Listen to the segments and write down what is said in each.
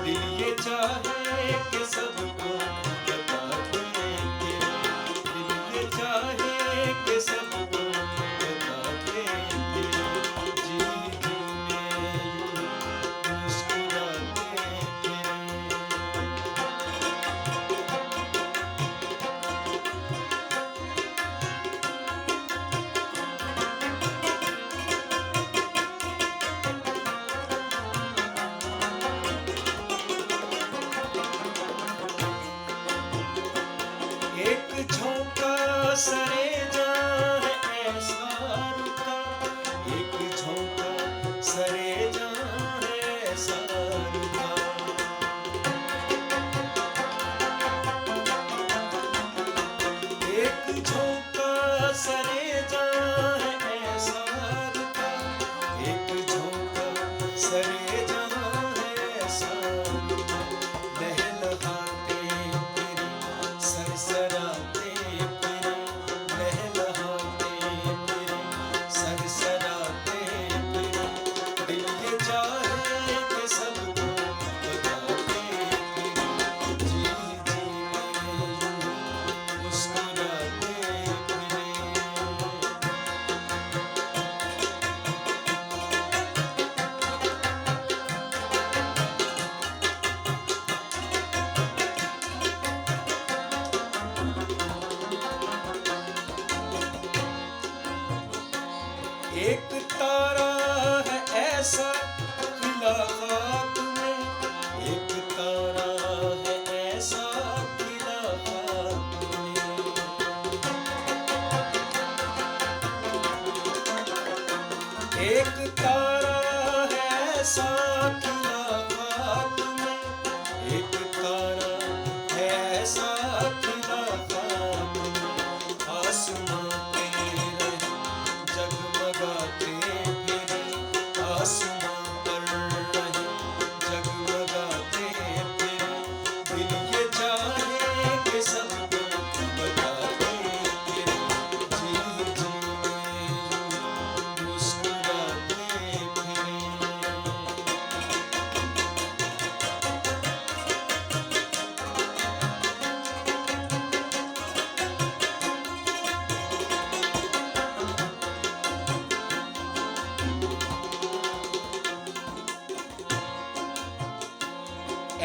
दिल ये चाहे कि सबको बता दे कि दिल ये चाहे कि सबको बता दे कि जी में यूं मुस्कुराते एक झोंका सरेजा है ऐसा रुका एक झोंका सरेजा है ऐसा रुका एक झोंका सरेजा है ऐसा रुका एक झोंका सरेजा है ऐसा रुका लहलहाते तेरी सरसराते तेरे लहलहाते तेरे सरसराते तेरे दिल ये चाहे कि सबको बता दे तेरे जी में यूं मुस्कुराते फिरे एक तारा है ऐसा खिला खाक में एक तारा है ऐसा खिला खाक में एक तारा है ऐसा खिला खाक में एक तारा है ऐसा खिला खाक में आसमां पे रहे जगमगाते फिरे आसमां पर रहे जगमगाते फिरे दिल ये चाहे कि सबको बता दे फिरे जी में यूं मुस्कुराते फिरे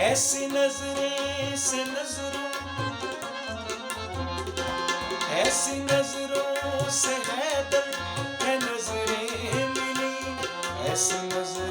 ऐसी नजरें से नजरों ऐसी नजरों से है दिल है नजरें मिली ऐसी नजरें